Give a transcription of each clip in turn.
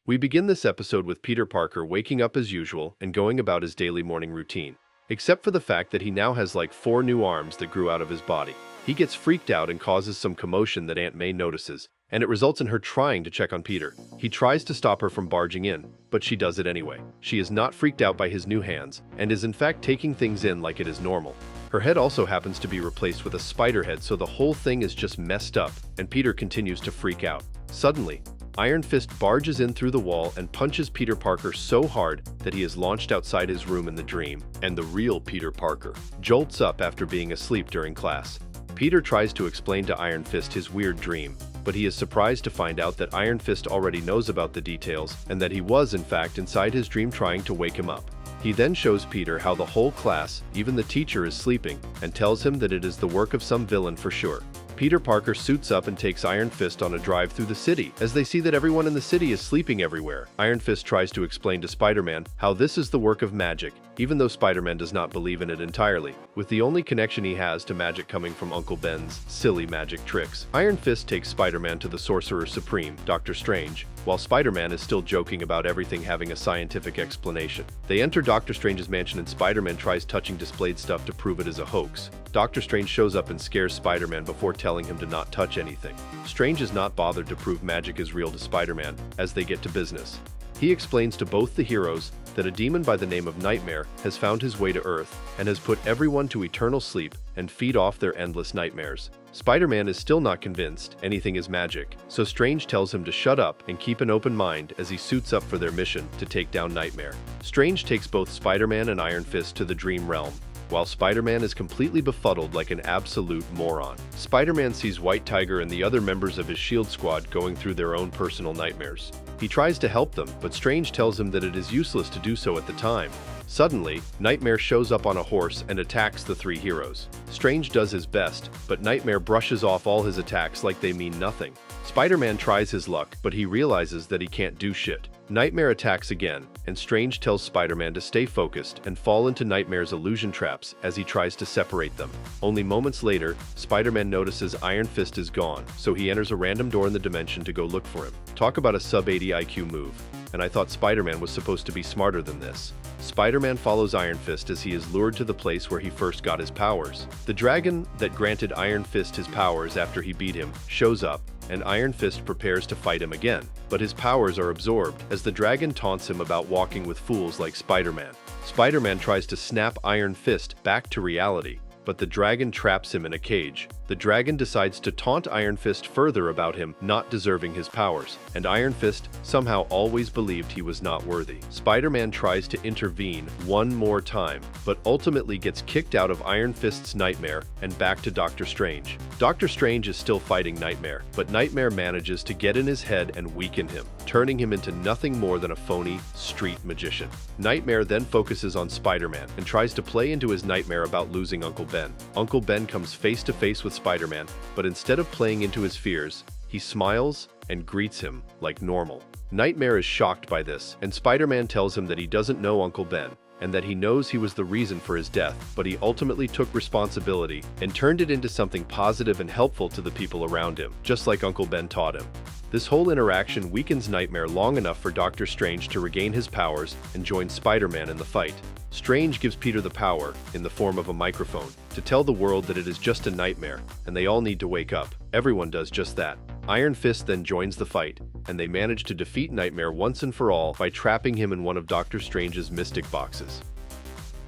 We begin this episode with Peter Parker waking up as usual and going about his daily morning routine. Except for the fact that he now has like 4 new arms that grew out of his body. He gets freaked out and causes some commotion that Aunt May notices, and it results in her trying to check on Peter. He tries to stop her from barging in, but she does it anyway. She is not freaked out by his new hands, and is in fact taking things in like it is normal. Her head also happens to be replaced with a spider head, so the whole thing is just messed up, and Peter continues to freak out. Suddenly, Iron Fist barges in through the wall and punches Peter Parker so hard that he is launched outside his room in the dream, and the real Peter Parker jolts up after being asleep during class. Peter tries to explain to Iron Fist his weird dream, but he is surprised to find out that Iron Fist already knows about the details and that he was in fact inside his dream trying to wake him up. He then shows Peter how the whole class, even the teacher, is sleeping, and tells him that it is the work of some villain for sure. Peter Parker suits up and takes Iron Fist on a drive through the city, as they see that everyone in the city is sleeping everywhere. Iron Fist tries to explain to Spider-Man how this is the work of magic, even though Spider-Man does not believe in it entirely, with the only connection he has to magic coming from Uncle Ben's silly magic tricks. Iron Fist takes Spider-Man to the Sorcerer Supreme, Dr. Strange, while Spider-Man is still joking about everything having a scientific explanation. They enter Dr. Strange's mansion and Spider-Man tries touching displayed stuff to prove it is a hoax. Dr. Strange shows up and scares Spider-Man before telling him to not touch anything. Strange is not bothered to prove magic is real to Spider-Man as they get to business. He explains to both the heroes that a demon by the name of Nightmare has found his way to Earth and has put everyone to eternal sleep and feed off their endless nightmares. Spider-Man is still not convinced anything is magic, so Strange tells him to shut up and keep an open mind as he suits up for their mission to take down Nightmare. Strange takes both Spider-Man and Iron Fist to the Dream Realm, while Spider-Man is completely befuddled like an absolute moron. Spider-Man sees White Tiger and the other members of his SHIELD squad going through their own personal nightmares. He tries to help them, but Strange tells him that it is useless to do so at the time. Suddenly, Nightmare shows up on a horse and attacks the 3 heroes. Strange does his best, but Nightmare brushes off all his attacks like they mean nothing. Spider-Man tries his luck, but he realizes that he can't do shit. Nightmare attacks again, and Strange tells Spider-Man to stay focused and fall into Nightmare's illusion traps as he tries to separate them. Only moments later, Spider-Man notices Iron Fist is gone, so he enters a random door in the dimension to go look for him. Talk about a sub-80 IQ move, and I thought Spider-Man was supposed to be smarter than this. Spider-Man follows Iron Fist as he is lured to the place where he first got his powers. The dragon that granted Iron Fist his powers after he beat him shows up, and Iron Fist prepares to fight him again, but his powers are absorbed as the dragon taunts him about walking with fools like Spider-Man. Spider-Man tries to snap Iron Fist back to reality, but the dragon traps him in a cage. The dragon decides to taunt Iron Fist further about him not deserving his powers, and Iron Fist somehow always believed he was not worthy. Spider-Man tries to intervene one more time, but ultimately gets kicked out of Iron Fist's nightmare and back to Dr. Strange. Dr. Strange is still fighting Nightmare, but Nightmare manages to get in his head and weaken him, turning him into nothing more than a phony street magician. Nightmare then focuses on Spider-Man and tries to play into his nightmare about losing Uncle Ben. Uncle Ben comes face to face with Spider-Man, but instead of playing into his fears, he smiles and greets him like normal. Nightmare is shocked by this, and Spider-Man tells him that he doesn't know Uncle Ben, and that he knows he was the reason for his death, but he ultimately took responsibility and turned it into something positive and helpful to the people around him, just like Uncle Ben taught him. This whole interaction weakens Nightmare long enough for Dr. Strange to regain his powers and join Spider-Man in the fight. Strange gives Peter the power, in the form of a microphone, to tell the world that it is just a nightmare, and they all need to wake up. Everyone does just that. Iron Fist then joins the fight, and they manage to defeat Nightmare once and for all by trapping him in one of Dr. Strange's mystic boxes.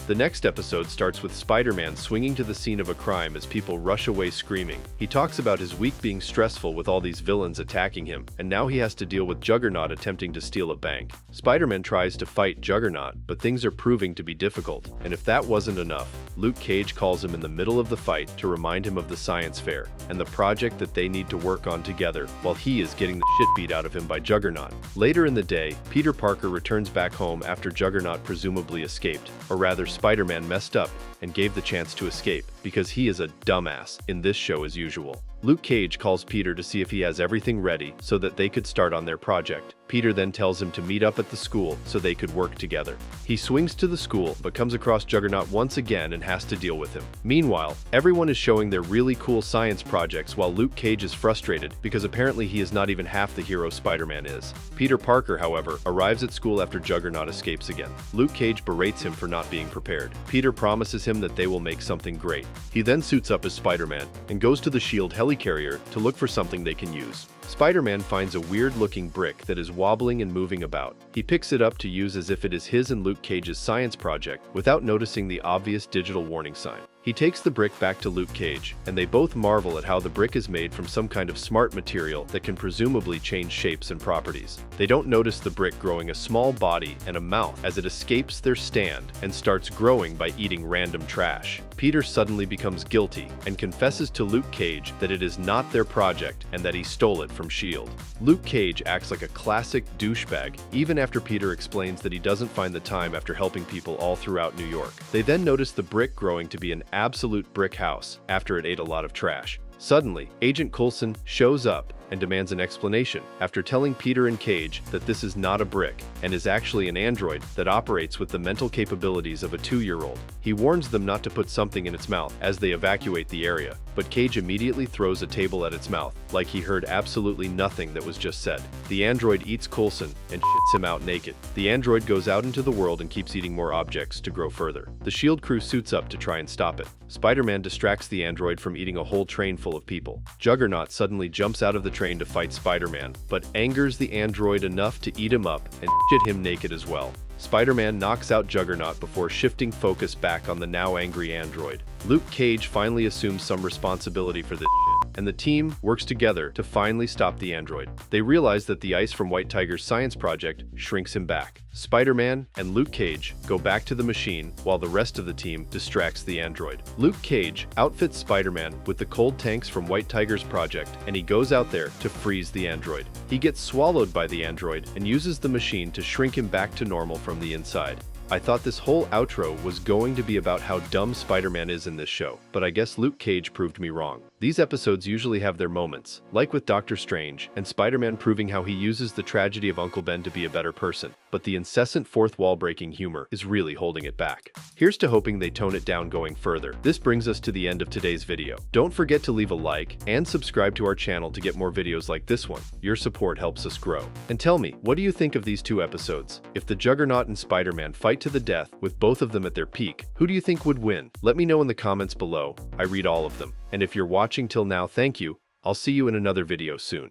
The next episode starts with Spider-Man swinging to the scene of a crime as people rush away screaming. He talks about his week being stressful with all these villains attacking him, and now he has to deal with Juggernaut attempting to steal a bank. Spider-Man tries to fight Juggernaut, but things are proving to be difficult, and if that wasn't enough, Luke Cage calls him in the middle of the fight to remind him of the science fair and the project that they need to work on together while he is getting the shit beat out of him by Juggernaut. Later in the day, Peter Parker returns back home after Juggernaut presumably escaped, or rather Spider-Man messed up and gave the chance to escape, because he is a dumbass in this show as usual. Luke Cage calls Peter to see if he has everything ready so that they could start on their project. Peter then tells him to meet up at the school so they could work together. He swings to the school but comes across Juggernaut once again and has to deal with him. Meanwhile, everyone is showing their really cool science projects while Luke Cage is frustrated because apparently he is not even half the hero Spider-Man is. Peter Parker, however, arrives at school after Juggernaut escapes again. Luke Cage berates him for not being prepared. Peter promises him that they will make something great. He then suits up as Spider-Man and goes to the S.H.I.E.L.D. helicarrier to look for something they can use. Spider-Man finds a weird-looking brick that is wobbling and moving about. He picks it up to use as if it is his and Luke Cage's science project without noticing the obvious digital warning sign. He takes the brick back to Luke Cage, and they both marvel at how the brick is made from some kind of smart material that can presumably change shapes and properties. They don't notice the brick growing a small body and a mouth as it escapes their stand and starts growing by eating random trash. Peter suddenly becomes guilty and confesses to Luke Cage that it is not their project and that he stole it from S.H.I.E.L.D. Luke Cage acts like a classic douchebag, even after Peter explains that he doesn't find the time after helping people all throughout New York. They then notice the brick growing to be an absolute brick house after it ate a lot of trash. Suddenly, Agent Coulson shows up and demands an explanation after telling Peter and Cage that this is not a brick and is actually an android that operates with the mental capabilities of a 2-year-old. He warns them not to put something in its mouth as they evacuate the area, but Cage immediately throws a table at its mouth, like he heard absolutely nothing that was just said. The android eats Coulson and shits him out naked. The android goes out into the world and keeps eating more objects to grow further. The S.H.I.E.L.D. crew suits up to try and stop it. Spider-Man distracts the android from eating a whole train full of people. Juggernaut suddenly jumps out of the train to fight Spider-Man, but angers the android enough to eat him up and shit him naked as well. Spider-Man knocks out Juggernaut before shifting focus back on the now angry android. Luke Cage finally assumes some responsibility for this shit, and the team works together to finally stop the android. They realize that the ice from White Tiger's science project shrinks him back. Spider-Man and Luke Cage go back to the machine while the rest of the team distracts the android. Luke Cage outfits Spider-Man with the cold tanks from White Tiger's project, and he goes out there to freeze the android. He gets swallowed by the android and uses the machine to shrink him back to normal from the inside. I thought this whole outro was going to be about how dumb Spider-Man is in this show, but I guess Luke Cage proved me wrong. These episodes usually have their moments, like with Doctor Strange and Spider-Man proving how he uses the tragedy of Uncle Ben to be a better person, but the incessant fourth wall-breaking humor is really holding it back. Here's to hoping they tone it down going further. This brings us to the end of today's video. Don't forget to leave a like and subscribe to our channel to get more videos like this one. Your support helps us grow. And tell me, what do you think of these two episodes? If the Juggernaut and Spider-Man fight to the death with both of them at their peak, who do you think would win? Let me know in the comments below. I read all of them. And if you're watching till now, thank you. I'll see you in another video soon.